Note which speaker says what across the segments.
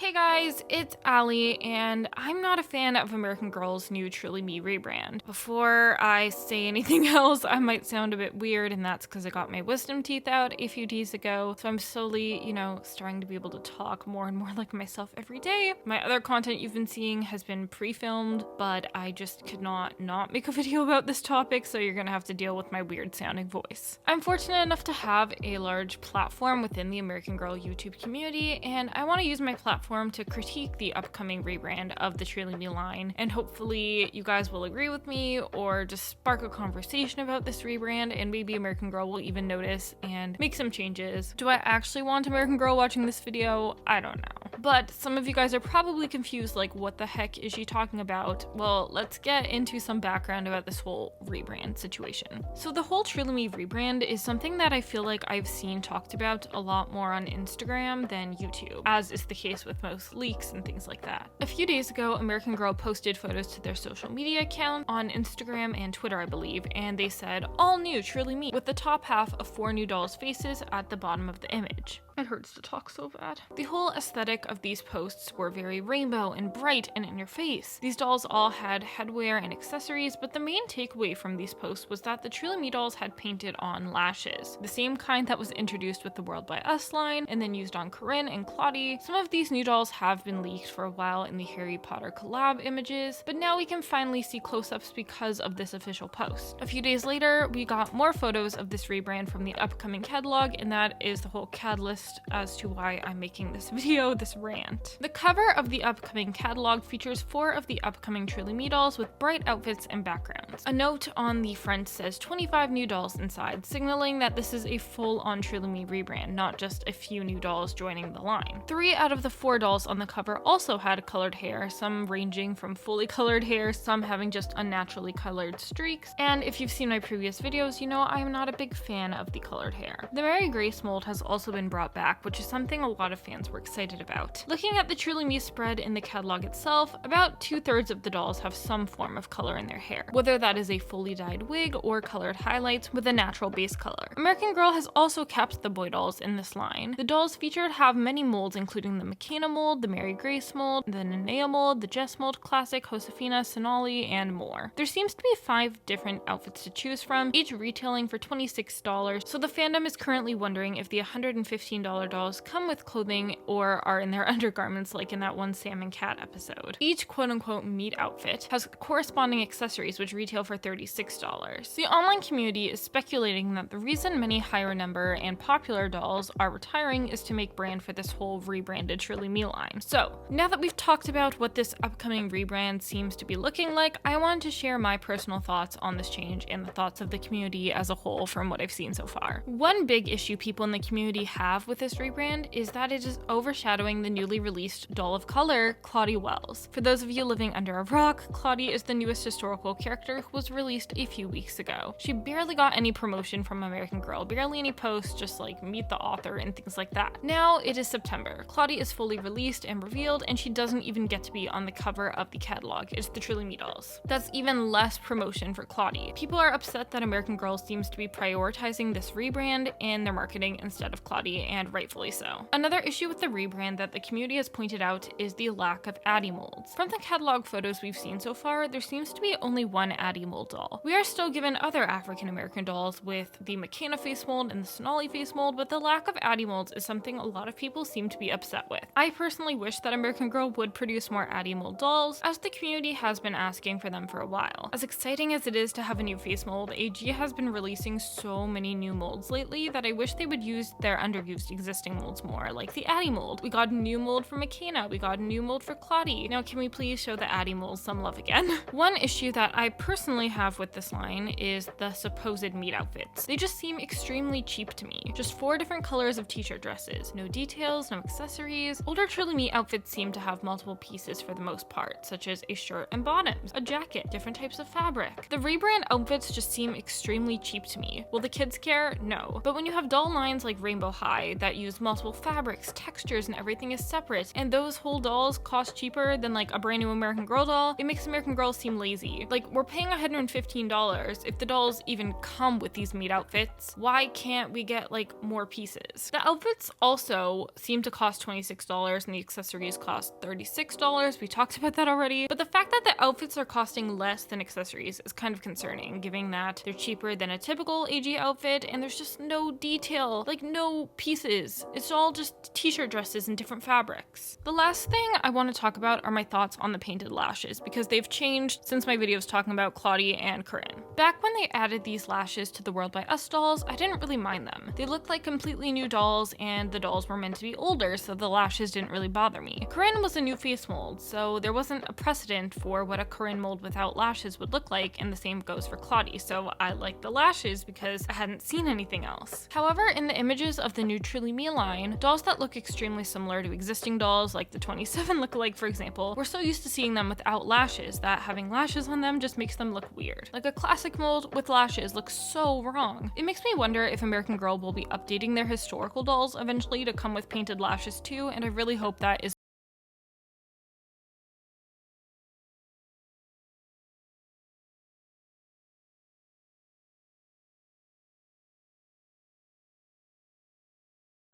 Speaker 1: Hey guys, it's Allie, and I'm not a fan of American Girl's new Truly Me rebrand. Before I say anything else, I might sound a bit weird, and that's because I got my wisdom teeth out a few days ago, so I'm slowly, starting to be able to talk more and more like myself every day. My other content you've been seeing has been pre-filmed, but I just could not make a video about this topic, so you're gonna have to deal with my weird sounding voice. I'm fortunate enough to have a large platform within the American Girl YouTube community, and I want to use my platform to critique the upcoming rebrand of the Truly Me line, and hopefully you guys will agree with me or just spark a conversation about this rebrand, and maybe American Girl will even notice and make some changes. Do I actually want American Girl watching this video? I don't know. But some of you guys are probably confused, like, what the heck is she talking about? Well, let's get into some background about this whole rebrand situation. So the whole Truly Me rebrand is something that I feel like I've seen talked about a lot more on Instagram than YouTube, as is the case with most leaks and things like that. A few days ago, American Girl posted photos to their social media account on Instagram and Twitter, I believe, and they said, "All new Truly Me," with the top half of 4 new dolls' faces at the bottom of the image. It hurts to talk so bad. The whole aesthetic of these posts were very rainbow and bright and in your face. These dolls all had headwear and accessories, but the main takeaway from these posts was that the Truly Me dolls had painted on lashes, the same kind that was introduced with the World by Us line and then used on Corinne and Claudie. Some of these new dolls have been leaked for a while in the Harry Potter collab images, but now we can finally see close-ups because of this official post. A few days later, we got more photos of this rebrand from the upcoming catalog, and that is the whole catalyst as to why I'm making this video, this rant. The cover of the upcoming catalog features 4 of the upcoming Truly Me dolls with bright outfits and backgrounds. A note on the front says 25 new dolls inside, signaling that this is a full-on Truly Me rebrand, not just a few new dolls joining the line. 3 out of the 4 dolls on the cover also had colored hair, some ranging from fully colored hair, some having just unnaturally colored streaks, and if you've seen my previous videos, you know I am not a big fan of the colored hair. The Mary Grace mold has also been brought back, which is something a lot of fans were excited about. Looking at the Truly Me spread in the catalog itself, about 2/3 of the dolls have some form of color in their hair, whether that is a fully dyed wig or colored highlights with a natural base color. American Girl has also kept the boy dolls in this line. The dolls featured have many molds, including the McKenna mold, the Mary Grace mold, the Nenea mold, the Jess mold, Classic, Josefina, Sonali, and more. There seems to be 5 different outfits to choose from, each retailing for $26, so the fandom is currently wondering if the $115 dolls come with clothing or are in their undergarments like in that one Sam and Cat episode. Each quote-unquote meat outfit has corresponding accessories which retail for $36. The online community is speculating that the reason many higher number and popular dolls are retiring is to make brand for this whole rebranded Truly Me line. So, now that we've talked about what this upcoming rebrand seems to be looking like, I wanted to share my personal thoughts on this change and the thoughts of the community as a whole from what I've seen so far. One big issue people in the community have with this rebrand is that it is overshadowing the newly released doll of color, Claudie Wells. For those of you living under a rock, Claudie is the newest historical character who was released a few weeks ago. She barely got any promotion from American Girl, barely any posts, just like meet the author and things like that. Now it is September. Claudie is fully released and revealed, and she doesn't even get to be on the cover of the catalog. It's the Truly Me dolls. That's even less promotion for Claudie. People are upset that American Girl seems to be prioritizing this rebrand in their marketing instead of Claudie, and rightfully so. Another issue with the rebrand that the community has pointed out is the lack of Addie molds. From the catalog photos we've seen so far, there seems to be only one Addie mold doll. We are still given other African American dolls with the McKenna face mold and the Sonali face mold, but the lack of Addie molds is something a lot of people seem to be upset with. I personally wish that American Girl would produce more Addie mold dolls, as the community has been asking for them for a while. As exciting as it is to have a new face mold, AG has been releasing so many new molds lately that I wish they would use their underused existing molds more, like the Addie mold. We got a new mold for McKenna, we got a new mold for Claudie. Now can we please show the Addie molds some love again? One issue that I personally have with this line is the supposed meat outfits. They just seem extremely cheap to me. Just 4 different colors of t-shirt dresses, no details, no accessories. Older Truly Me outfits seem to have multiple pieces for the most part, such as a shirt and bottoms, a jacket, different types of fabric. The rebrand outfits just seem extremely cheap to me. Will the kids care? No. But when you have doll lines like Rainbow High, toy that used multiple fabrics, textures, and everything is separate, and those whole dolls cost cheaper than like a brand new American Girl doll, it makes American Girl seem lazy. Like, we're paying $115. If the dolls even come with these made outfits, why can't we get like more pieces? The outfits also seem to cost $26 and the accessories cost $36. We talked about that already, but the fact that the outfits are costing less than accessories is kind of concerning, given that they're cheaper than a typical AG outfit and there's just no detail, like no pieces. It's all just t-shirt dresses in different fabrics. The last thing I want to talk about are my thoughts on the painted lashes, because they've changed since my videos talking about Claudie and Corinne. Back when they added these lashes to the World by Us dolls, I didn't really mind them. They looked like completely new dolls, and the dolls were meant to be older, so the lashes didn't really bother me. Corinne was a new face mold, so there wasn't a precedent for what a Corinne mold without lashes would look like, and the same goes for Claudie, so I liked the lashes because I hadn't seen anything else. However, in the images of the new Truly Me line, dolls that look extremely similar to existing dolls, like the 27 lookalike for example, we're so used to seeing them without lashes that having lashes on them just makes them look weird. Like a classic mold with lashes looks so wrong. It makes me wonder if American Girl will be updating their historical dolls eventually to come with painted lashes too, and I really hope that is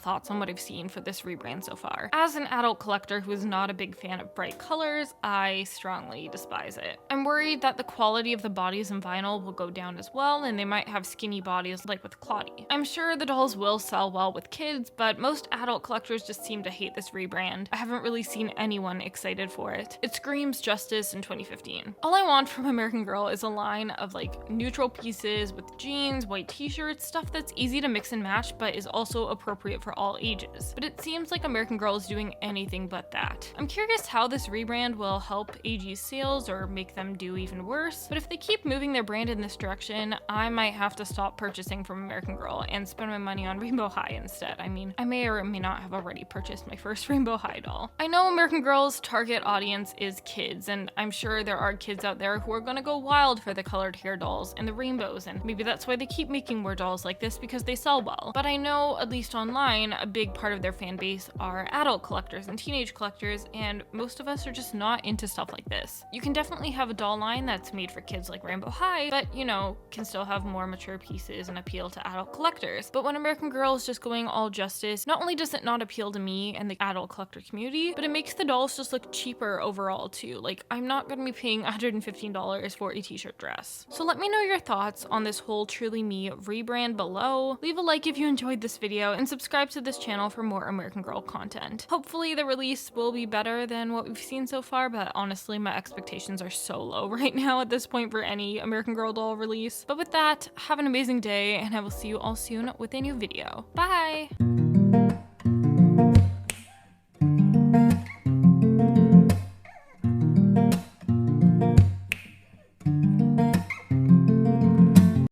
Speaker 1: thoughts on what I've seen for this rebrand so far. As an adult collector who is not a big fan of bright colors, I strongly despise it. I'm worried that the quality of the bodies in vinyl will go down as well, and they might have skinny bodies like with Claudie. I'm sure the dolls will sell well with kids, but most adult collectors just seem to hate this rebrand. I haven't really seen anyone excited for it. It screams justice in 2015. All I want from American Girl is a line of like neutral pieces with jeans, white t-shirts, stuff that's easy to mix and match but is also appropriate for all ages. But it seems like American Girl is doing anything but that. I'm curious how this rebrand will help AG's sales or make them do even worse, but if they keep moving their brand in this direction, I might have to stop purchasing from American Girl and spend my money on Rainbow High instead. I mean, I may or may not have already purchased my first Rainbow High doll. I know American Girl's target audience is kids, and I'm sure there are kids out there who are gonna go wild for the colored hair dolls and the rainbows, and maybe that's why they keep making more dolls like this, because they sell well. But I know, at least online, a big part of their fan base are adult collectors and teenage collectors, and most of us are just not into stuff like this. You can definitely have a doll line that's made for kids like Rainbow High, but you know, can still have more mature pieces and appeal to adult collectors. But when American Girl is just going all justice, not only does it not appeal to me and the adult collector community, but it makes the dolls just look cheaper overall too. Like, I'm not gonna be paying $115 for a t-shirt dress. So let me know your thoughts on this whole Truly Me rebrand below. Leave a like if you enjoyed this video, and subscribe to this channel for more American Girl content. Hopefully the release will be better than what we've seen so far, but honestly my expectations are so low right now at this point for any American Girl doll release. But with that, have an amazing day, and I will see you all soon with a new video. Bye!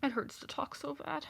Speaker 1: It hurts to talk so bad.